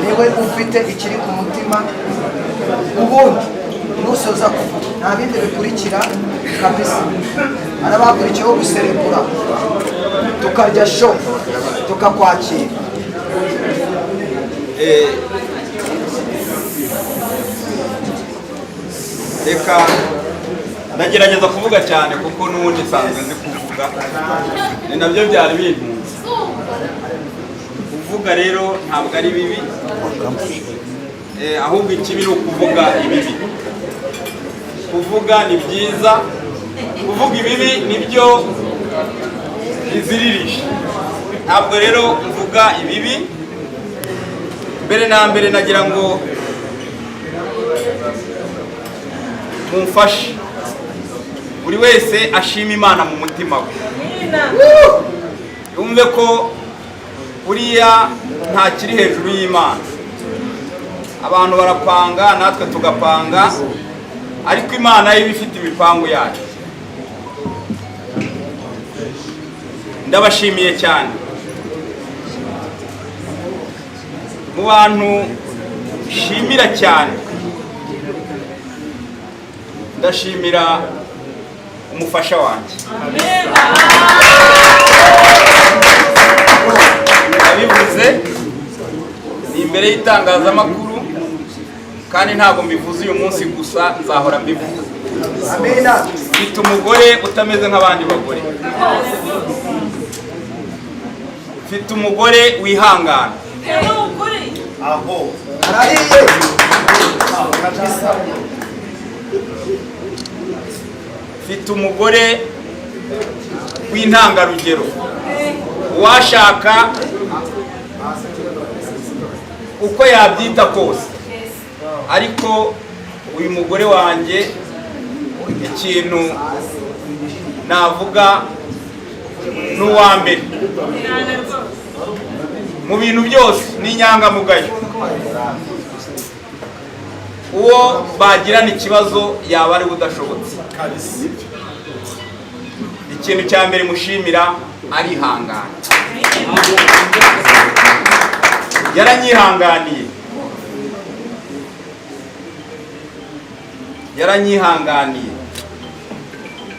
niwe ufite ikiri ku mutima ubundi nusoza kuvuga nta bindi bikurikira kabisa. Arabakurikiyeho guserebura tukarya show tukakwakira. Reka ndagerageza kuvuga cyane kuko n'ubundi nsanzwe nzi kuvuga, ni nabyo byari bintunze. Kuvuga rero ntabwo ari bibi, ahubwo ikibi ni ukuvuga ibibi. Kuvuga ni byiza, kuvuga ibibi nibyo biziririsha. Ntabwo rero mvuga ibibi. Mbere na mbere nagira ngo mumfashe buri wese ashima Imana mu mutima we, yumve ko buriya nta kiri hejuru y'Imana. Abantu barapanga, natwe tugapanga, ariko Imana yo ifite imipango yayo. Ndabashimiye cyane mu bantu shimira cyane. Ndashimira umufasha wanjye, yabivuze ni imbere y'itangazamakuru, kandi ntabwo mbivuze uyu munsi gusa, nzahora mbivuga. Mfite umugore utameze nk'abandi bagore, mfite umugore wihangana, mfite umugore w'intangarugero. Uwashaka uko yabyita kose, ariko uyu mugore wanjye ikintu navuga n'uwa mbere mu bintu byose ni inyangamugayo. Uwo bagirana ikibazo yaba ari udashobotse. Ikintu cya mbere mushimira, arihangana. Yaranyihanganiye,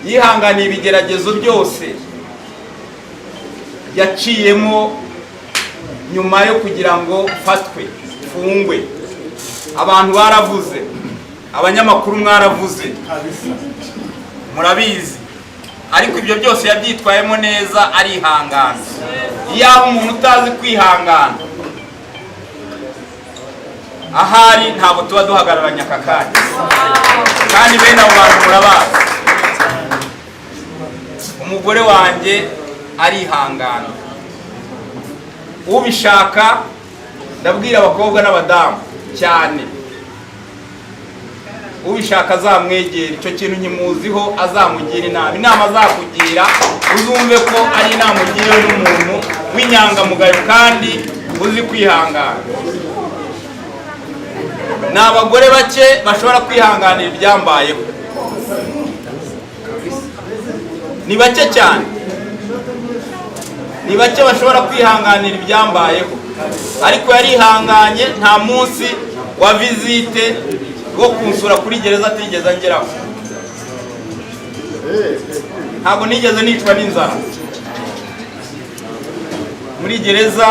yihanganiye ibigeragezo byose yaciyemo nyuma yo kugira ngo fatwe, fungwe. Abantu baravuze, abanyamakuru mwaravuze, murabizi, ariko ibyo byose yabyitwayemo neza, arihangana. Yaba umuntu utazi kwihangana, ahari ntabwo tuba duhagararanye aka kanya, kandi bene abo bantu murabazi. Umugore wanjye arihangana. Ubishaka, ndabwira abakobwa n'abadamu cyane, ubishaka azamwegera. Icyo kintu nkimuziho, azamugira inama azakugira, uzumve ko ari inama ugiriwe n'umuntu w'inyangamugayo kandi uzi kwihangana. Ni abagore bake bashobora kwihanganira ibyambayeho, ni bake cyane, ni bake bashobora kwihanganira ibyambayeho, ariko yarihanganye. Nta munsi wa visite wo kunsura kuri gereza atigeze angeraho. Ntabwo nigeze nicwa n'inzara muri gereza.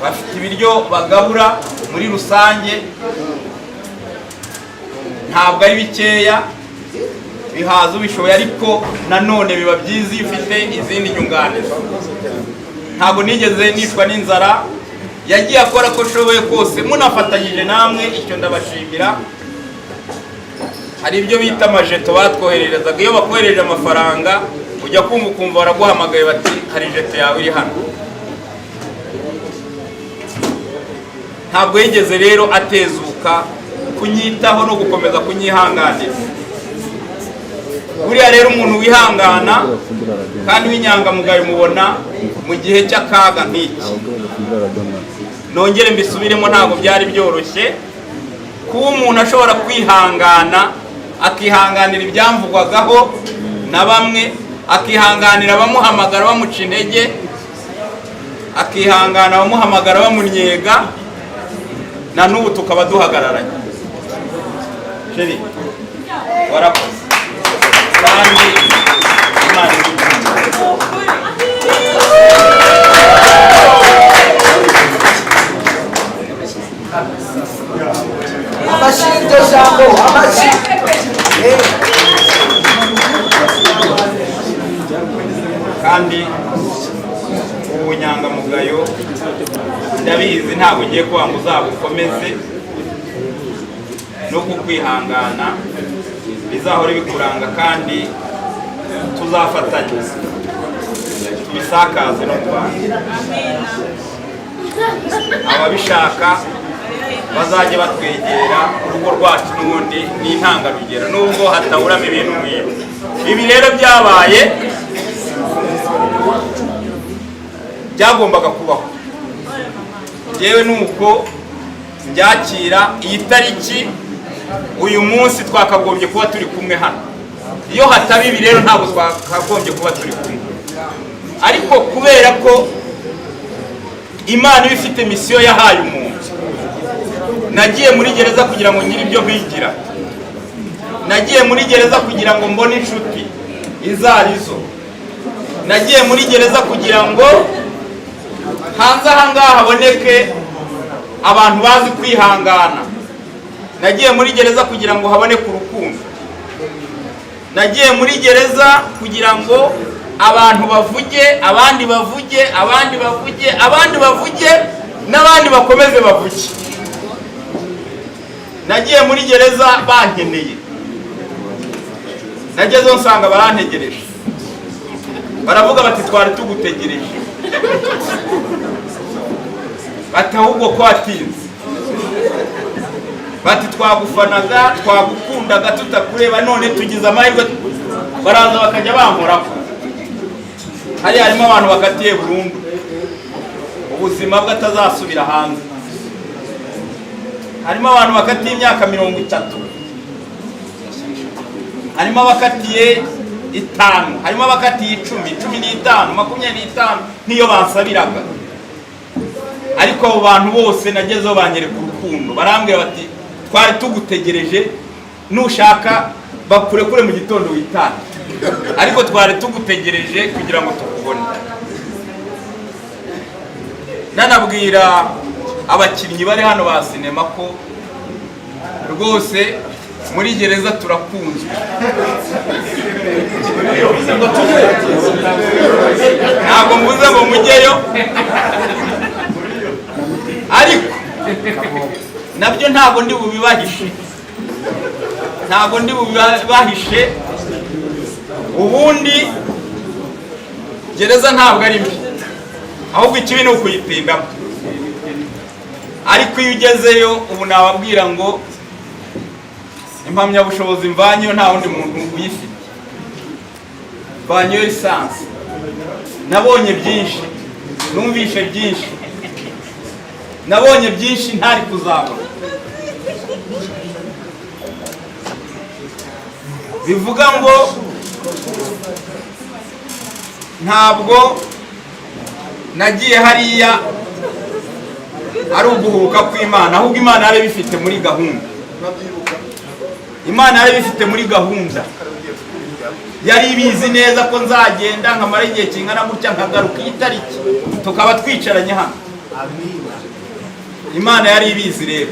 Bafite ibiryo bagabura muri rusange, ntabwo ari bikeya, bihaza ubishoboye, ariko nanone biba byiza iyo ufite izindi nyunganizi. Ntabwo nigeze nicwa n'inzara. Yagiye akora ko ashoboye kose, munafatanyije namwe, icyo ndabashimira. Hari ibyo bita amajeto batwohererezaga. Iyo bakohereje amafaranga, ujya kumva ukumva baraguhamagaye bati hari jeto yawe iri hano. Ntabwo yigeze rero atezuka kunyitaho no gukomeza kunyihanganira. Buriya rero umuntu wihangana kandi w'inyangamugayo mubona mu gihe cy'akaga nk'iki. Nongere mbisubiremo, ntabwo byari byoroshye kuba umuntu ashobora kwihangana, akihanganira ibyamvugwagaho na bamwe, akihanganira abamuhamagara bamuca intege, akihangana abamuhamagara bamunyega, na n'ubu tukaba duhagararanye. Sheri warakoze kandi Imana amashirito jambo amashi kandi ubunyangamugayo ndabizi ntabwo ugiye kuba ngo uzabukomeze, no kukwihangana bizahora bikuranga, kandi tuzafatanya tubisakaze no mu bantu. Ababishaka bazajya batwegera, urugo rwacu n'ubundi ni intangarugero nubwo hataburamo ibintu nk'ibi. Ibi rero byabaye byagombaga kubaho. Yewe nuko byakira iyi tariki, uyu munsi twakagombye kuba turi kumwe hano. Iyo hataba ibi rero ntabwo twakagombye kuba turi kumwe, ariko kubera ko Imana iba ifite misiyo yahaye umuntu, nagiye muri gereza kugira ngo ngire ibyo bigira, nagiye muri gereza kugira ngo mbone inshuti izarizo, nagiye muri gereza kugira ngo hanze aha ngaha haboneke abantu bazi kwihangana, nagiye muri gereza kugira ngo haboneke urukundo, nagiye muri gereza kugira ngo abantu bavuge, abandi bavuge, abandi bavuge, abandi bavuge, n'abandi bakomeze bavuge. Nagiye muri gereza bankeneye, nagezeho nsanga barantegereje, baravuga bati twari tugutegereje, bati ahubwo ko watinze, bati twagufanaga twagukundaga tutakureba, none tugize amahirwe. Baraza bakajya bankoraho. Hariya harimo abantu bakatiye burundu ubuzima bwe atazasubira hanze, harimo abantu bakatiye imyaka 30, harimo abakatiye 5, harimo abakatiye 10, 15, 25 niyo bansabiraga. Ariko abo bantu bose nagezeho banyereka urukundo, barambwira bati twari tugutegereje, nushaka bakurekure mu gitondo witane, ariko twari tugutegereje kugira ngo tukubone. Nanabwira abakinnyi bari hano ba sinema ko rwose muri gereza turakunzwe, ntabwo mvuze ngo mujyeyo, ariko nabyo ntabwo ndi bubibahishe, ntabwo ndi bubibahishe. Ubundi gereza ntabwo ari mbi, ahubwo ikibi ni ukuyitindamo. Ariko iyo ugezeyo, ubu nababwira ngo impamyabushobozi mvanyeyo nta wundi muntu uyifite, mvanyeyo lisansi. Nabonye byinshi, numvishe byinshi, nabonye byinshi ntari kuzabona. Bivuga ngo ntabwo nagiye hariya ari uguhubuka kw'Imana, ahubwo Imana yari bifite muri gahunda. Imana yari bifite muri gahunda, yari ibizi neza ko nzagenda nkamara igihe kingana gutya nkagaruka iyi tariki tukaba twicaranye hano. Imana yari ibizi rero.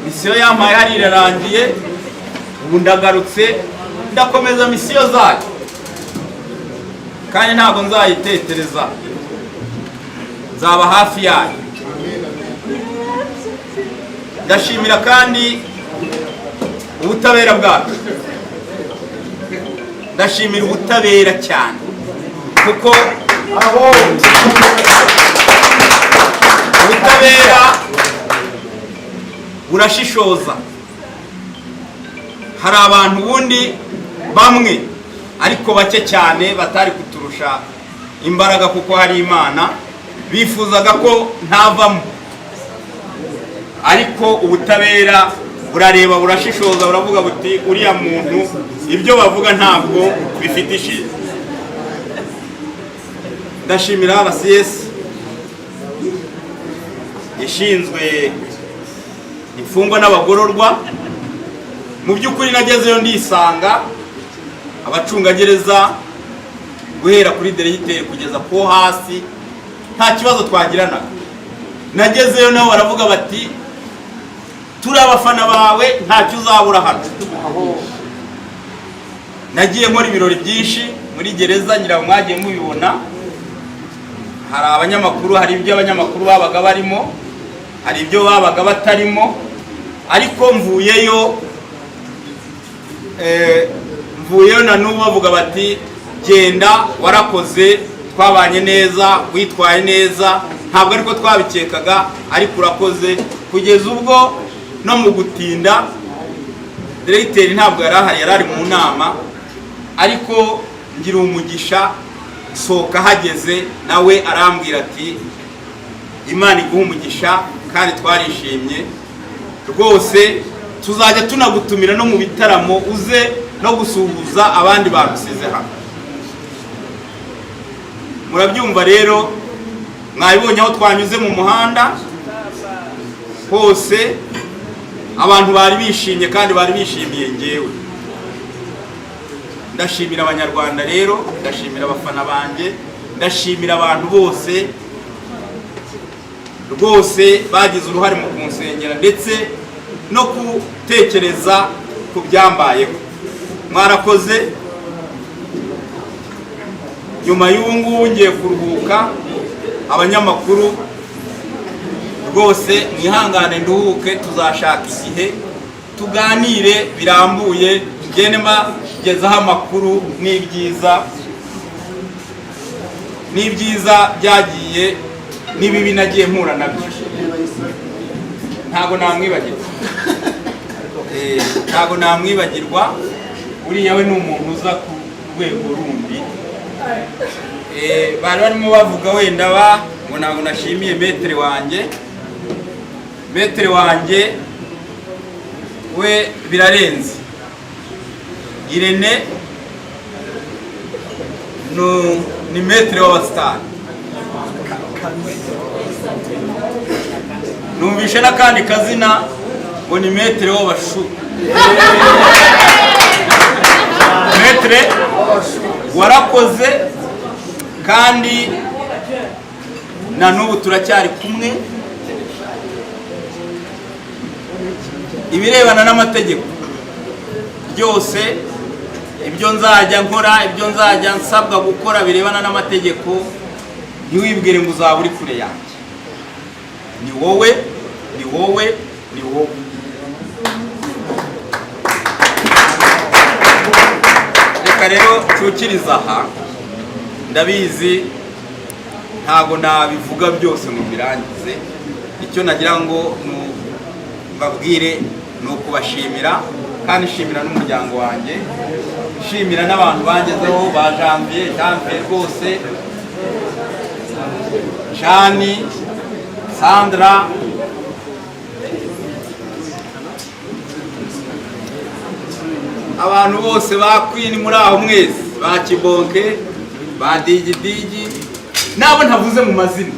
Misiyo yampaye hari irarangiye, ubu ndagarutse ndakomeza misiyo zayo, kandi ntabwo nzayitetereza, nzaba hafi yayo. Ndashimira kandi ubutabera bwacu, ndashimira ubutabera cyane, kuko ubutabera burashishoza. Hari abantu ubundi bamwe, ariko bake cyane, batari kuturusha imbaraga kuko hari Imana, bifuzaga ko ntavamo. Ariko ubutabera burareba, burashishoza, buravuga buti uriya muntu ibyo bavuga ntabwo bifite ishingiro. ndashimira RCS ishinzwe imfungwa n'abagororwa. Mu by'ukuri nagezeyo ndisanga abacungagereza guhera kuri diregiteri kugeza ko hasi nta kibazo twagiranaga. Nagezeyo nabo baravuga bati turi abafana bawe ntacyo uzabura hano. Nagiye nkora ibirori byinshi muri gereza, ngira mwagiye mubibona. Hari abanyamakuru, hari ibyo abanyamakuru babaga barimo, hari ibyo babaga batarimo, ariko mvuyeyo na n'ubu bavuga bati genda warakoze, twabanye neza, witwaye neza. Ntabwo ariko twabikekaga, ariko urakoze. Kugeza ubwo no mu gutinda diregiteri ntabwo yarari mu nama, ariko ngira umugisha soka hageze nawe arambwira ati Imana iguha umugisha kandi twarishimye rwose, tuzajya tunagutumira no mu bitaramo uze no gusuhuza abandi barusize hano. Murabyumva rero, mwabibonye aho twanyuze mu muhanda hose abantu bari bishimye kandi bari bishimiye ngewe. Ndashimira abanyarwanda rero, ndashimira abafana banjye, ndashimira abantu bose rwose bagize uruhare mu kunsengera ndetse no gutekereza ku byambayeho. Mwarakoze. Nyuma y'ubu ngubu ngiye kuruhuka, abanyamakuru rwose mwihangane nduhuke, tuzashaka igihe tuganire birambuye, ngende mbagezaho amakuru n'ibyiza byagiye n'ibibi nagiye mpura nabyo. Ntago namwibagirwa, uriya we ni umuntu uza ku rwego rundi. Bari barimo bavuga wenda ngo ntabwo nashimiye metere wanjye we birarenze. Irene ni metere w'abasitari. Numvishe n'akandi kazina ngo ni metere w'abashu. Metere warakoze kandi na n'ubu turacyari kumwe. Ibirebana n'amategeko byose, ibyo nzajya nkora, ibyo nzajya nsabwa gukora birebana n'amategeko, ntiwibwire ngo uzaba uri kure yanjye. Ni wowe. Reka rero cyukiriza aha, ndabizi ntago nabivuga byose ngo birangize. Icyo nagira ngo mbabwire ni ukubashimira, kandi shimira n'umuryango wanjye, shimira n'abantu bangezeho ba Janvier rwose, Jani, Sandra, abantu bose ba Queen muri aho mwese, ba Kibonke, ba Digidigi, nabo ntavuze mu mazina,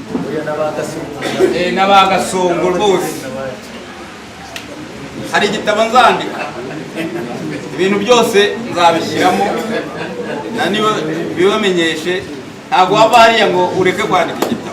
n'abagasongo rwose. Hari igitabo nzandika, ibintu byose nzabishyiramo, na niwe bibamenyeshe. Ntabwo waba hariya ngo ureke kwandika igitabo.